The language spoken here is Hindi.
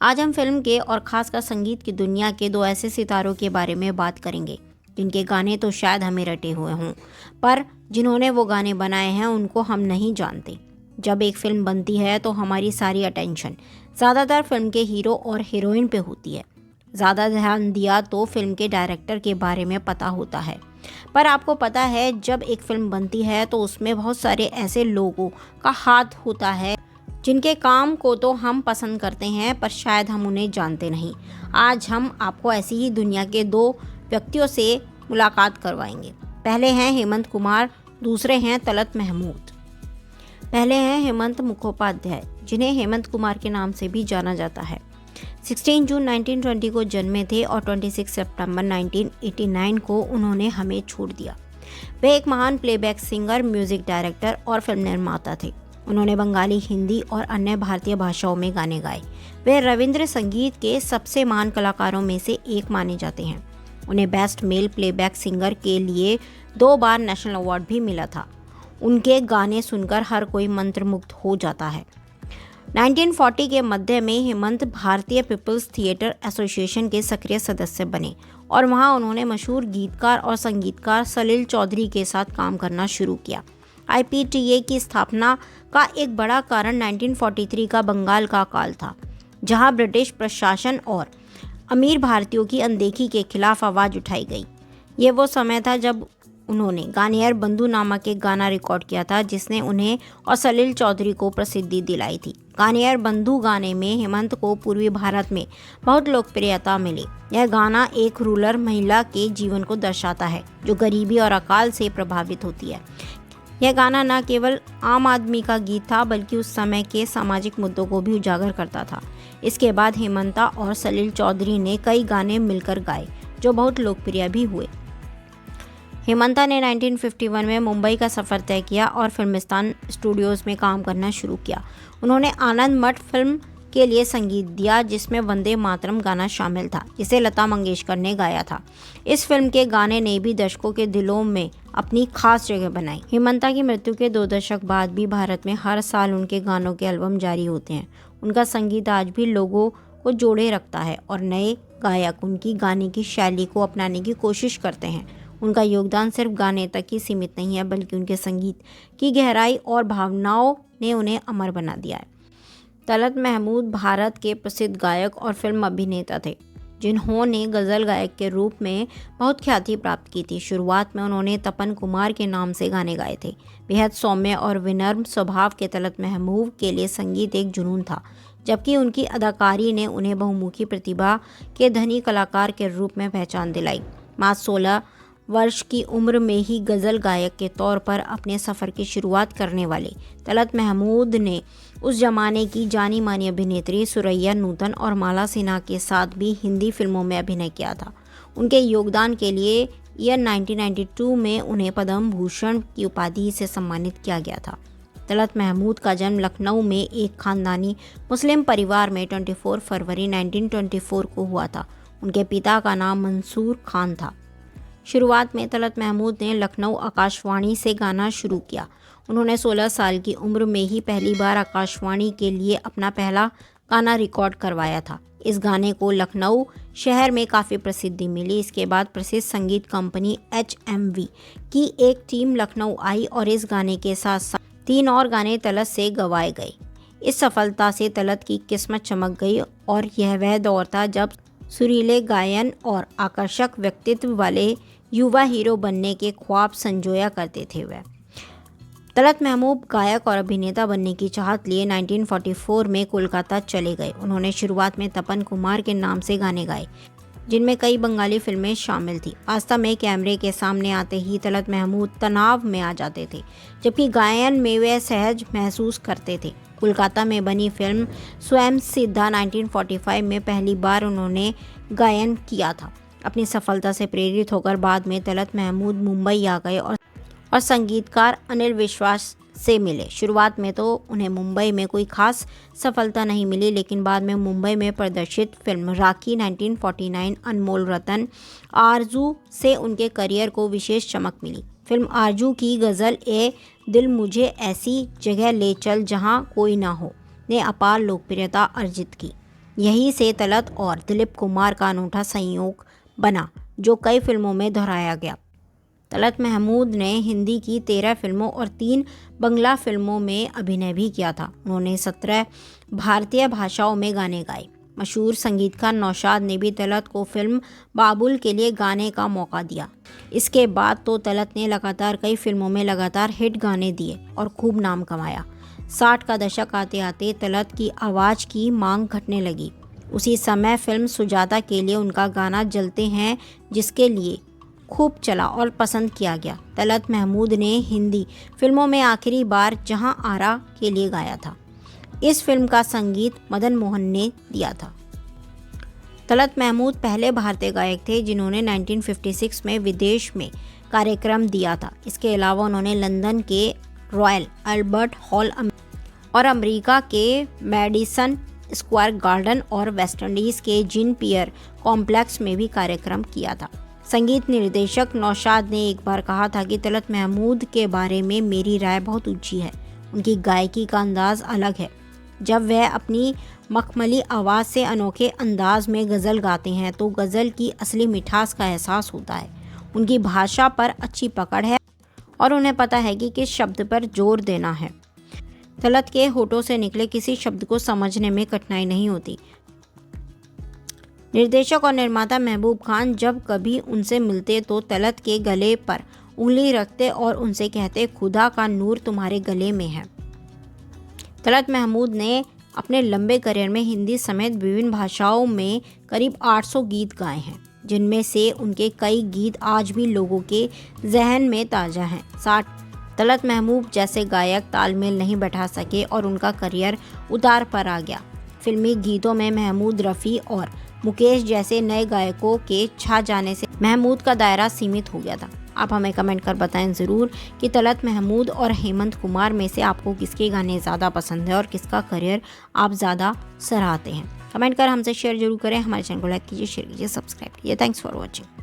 आज हम फिल्म के और खासकर संगीत की दुनिया के दो ऐसे सितारों के बारे में बात करेंगे जिनके गाने तो शायद हमें रटे हुए हों, पर जिन्होंने वो गाने बनाए हैं उनको हम नहीं जानते। जब एक फिल्म बनती है तो हमारी सारी अटेंशन ज़्यादातर फिल्म के हीरो और हीरोइन पे होती है। ज़्यादा ध्यान दिया तो फिल्म के डायरेक्टर के बारे में पता होता है। पर आपको पता है, जब एक फिल्म बनती है तो उसमें बहुत सारे ऐसे लोगों का हाथ होता है जिनके काम को तो हम पसंद करते हैं, पर शायद हम उन्हें जानते नहीं। आज हम आपको ऐसी ही दुनिया के दो व्यक्तियों से मुलाकात करवाएंगे। पहले हैं हेमंत कुमार, दूसरे हैं तलत महमूद। पहले हैं हेमंत मुखोपाध्याय, जिन्हें हेमंत कुमार के नाम से भी जाना जाता है। 16 जून 1920 को जन्मे थे और 26 सितंबर 1989 को उन्होंने हमें छोड़ दिया। वे एक महान प्लेबैक सिंगर, म्यूजिक डायरेक्टर और फिल्म निर्माता थे। उन्होंने बंगाली, हिंदी और अन्य भारतीय भाषाओं में गाने गाए। वे रविंद्र संगीत के सबसे महान कलाकारों में से एक माने जाते हैं। उन्हें बेस्ट मेल प्लेबैक सिंगर के लिए 2 बार नेशनल अवार्ड भी मिला था। उनके गाने सुनकर हर कोई मंत्रमुग्ध हो जाता है। 1940 के मध्य में हेमंत भारतीय पीपल्स थिएटर एसोसिएशन के सक्रिय सदस्य बने और वहां उन्होंने मशहूर गीतकार और संगीतकार सलिल चौधरी के साथ काम करना शुरू किया। IPTA की स्थापना का एक बड़ा कारण 1943 का बंगाल का अकाल था, जहां ब्रिटिश प्रशासन और अमीर भारतीयों की अनदेखी के खिलाफ आवाज़ उठाई गई। ये वो समय था जब उन्होंने गानियर बंधु नामक एक गाना रिकॉर्ड किया था, जिसने उन्हें और सलिल चौधरी को प्रसिद्धि दिलाई थी। गानियर बंधु गाने में हेमंत को पूर्वी भारत में बहुत लोकप्रियता मिली। यह गाना एक रूरल महिला के जीवन को दर्शाता है जो गरीबी और अकाल से प्रभावित होती है। यह गाना न केवल आम आदमी का गीत था, बल्कि उस समय के सामाजिक मुद्दों को भी उजागर करता था। इसके बाद हेमंता और सलिल चौधरी ने कई गाने मिलकर गाए जो बहुत लोकप्रिय भी हुए। हेमंता ने 1951 में मुंबई का सफ़र तय किया और फिल्मिस्तान स्टूडियोज़ में काम करना शुरू किया। उन्होंने आनंद मठ फिल्म के लिए संगीत दिया, जिसमें वंदे मातरम गाना शामिल था, जिसे लता मंगेशकर ने गाया था। इस फिल्म के गाने ने भी दर्शकों के दिलों में अपनी खास जगह बनाई। हेमंता की मृत्यु के 2 दशक बाद भी भारत में हर साल उनके गानों के एल्बम जारी होते हैं। उनका संगीत आज भी लोगों को जोड़े रखता है और नए गायक उनकी गाने की शैली को अपनाने की कोशिश करते हैं। उनका योगदान सिर्फ गाने तक ही सीमित नहीं है, बल्कि उनके संगीत की गहराई और भावनाओं ने उन्हें अमर बना दिया है। तलत महमूद भारत के प्रसिद्ध गायक और फिल्म अभिनेता थे, जिन्होंने गज़ल गायक के रूप में बहुत ख्याति प्राप्त की थी। शुरुआत में उन्होंने तपन कुमार के नाम से गाने गाए थे। बेहद सौम्य और विनम्र स्वभाव के तलत महमूद के लिए संगीत एक जुनून था, जबकि उनकी अदाकारी ने उन्हें बहुमुखी प्रतिभा के धनी कलाकार के रूप में पहचान दिलाई। मात्र 16 वर्ष की उम्र में ही गज़ल गायक के तौर पर अपने सफ़र की शुरुआत करने वाले तलत महमूद ने उस जमाने की जानी मानी अभिनेत्री सुरैया नूतन और माला सिन्हा के साथ भी हिंदी फिल्मों में अभिनय किया था। उनके योगदान के लिए ईयर 1992 में उन्हें पद्म भूषण की उपाधि से सम्मानित किया गया था। तलत महमूद का जन्म लखनऊ में एक खानदानी मुस्लिम परिवार में 24 फरवरी 1924 को हुआ था। उनके पिता का नाम मंसूर खान था। शुरुआत में तलत महमूद ने लखनऊ आकाशवाणी से गाना शुरू किया। उन्होंने 16 साल की उम्र में ही पहली बार आकाशवाणी के लिए अपना पहला गाना रिकॉर्ड करवाया था। इस गाने को लखनऊ शहर में काफ़ी प्रसिद्धि मिली। इसके बाद प्रसिद्ध संगीत कंपनी HMV की एक टीम लखनऊ आई और इस गाने के साथ साथ 3 और गाने तलत से गवाए गए। इस सफलता से तलत की किस्मत चमक गई और यह वह दौर था जब सुरीले गायन और आकर्षक व्यक्तित्व वाले युवा हीरो बनने के ख्वाब संजोया करते थे। वह तलत महमूद गायक और अभिनेता बनने की चाहत लिए 1944 में कोलकाता चले गए। उन्होंने शुरुआत में तपन कुमार के नाम से गाने गाए, जिनमें कई बंगाली फिल्में शामिल थी। वास्तव में कैमरे के सामने आते ही तलत महमूद तनाव में आ जाते थे, जबकि गायन में वे सहज महसूस करते थे। कोलकाता में बनी फिल्म स्वयं सिद्धा 1945 में पहली बार उन्होंने गायन किया था। अपनी सफलता से प्रेरित होकर बाद में तलत महमूद मुंबई आ गए और संगीतकार अनिल विश्वास से मिले। शुरुआत में तो उन्हें मुंबई में कोई खास सफलता नहीं मिली, लेकिन बाद में मुंबई में प्रदर्शित फिल्म राखी 1949, अनमोल रतन, आरजू से उनके करियर को विशेष चमक मिली। फिल्म आरजू की गज़ल ए दिल मुझे ऐसी जगह ले चल जहां कोई ना हो ने अपार लोकप्रियता अर्जित की। यहीं से तलत और दिलीप कुमार का अनूठा संयोग बना, जो कई फिल्मों में दोहराया गया। तलत महमूद ने हिंदी की 13 फिल्मों और 3 बंगला फिल्मों में अभिनय भी किया था। उन्होंने 17 भारतीय भाषाओं में गाने गाए। मशहूर संगीतकार नौशाद ने भी तलत को फिल्म बाबुल के लिए गाने का मौका दिया। इसके बाद तो तलत ने लगातार कई फिल्मों में लगातार हिट गाने दिए और खूब नाम कमाया। 60 का दशक आते आते तलत की आवाज़ की मांग घटने लगी। उसी समय फिल्म सुजाता के लिए उनका गाना जलते हैं जिसके लिए खूब चला और पसंद किया गया। तलत महमूद ने हिंदी फिल्मों में आखिरी बार जहां आरा के लिए गाया था। इस फिल्म का संगीत मदन मोहन ने दिया था। तलत महमूद पहले भारतीय गायक थे जिन्होंने 1956 में विदेश में कार्यक्रम दिया था। इसके अलावा उन्होंने लंदन के रॉयल अल्बर्ट हॉल और अमेरिका के मैडिसन स्क्वायर गार्डन और वेस्टइंडीज़ के जीन पियर कॉम्प्लेक्स में भी कार्यक्रम किया था। संगीत निर्देशक नौशाद ने एक बार कहा था कि तलत महमूद के बारे में मेरी राय बहुत ऊंची है। उनकी गायकी का अंदाज अलग है। जब वह अपनी मखमली आवाज़ से अनोखे अंदाज में गज़ल गाते हैं तो गज़ल की असली मिठास का एहसास होता है। उनकी भाषा पर अच्छी पकड़ है और उन्हें पता है कि किस शब्द पर जोर देना है। तलत के होठों से निकले किसी शब्द को समझने में कठिनाई नहीं होती। निर्देशक और निर्माता महबूब खान जब कभी उनसे मिलते तो तलत के गले पर उंगली रखते और उनसे कहते, खुदा का नूर तुम्हारे गले में है। तलत महमूद ने अपने लंबे करियर में हिंदी समेत विभिन्न भाषाओं में करीब 800 गीत गाए हैं, जिनमें से उनके कई गीत आज भी लोगों के जहन में ताज़ा हैं। तलत महमूद जैसे गायक तालमेल नहीं बैठा सके और उनका करियर उतार पर आ गया। फिल्मी गीतों में महमूद रफ़ी और मुकेश जैसे नए गायकों के छा जाने से महमूद का दायरा सीमित हो गया था। आप हमें कमेंट कर बताएं ज़रूर कि तलत महमूद और हेमंत कुमार में से आपको किसके गाने ज़्यादा पसंद है और किसका करियर आप ज़्यादा सराहते हैं। कमेंट कर हमसे शेयर जरूर करें। हमारे चैनल को लाइक कीजिए, शेयर कीजिए, सब्सक्राइब कीजिए। Thanks for watching.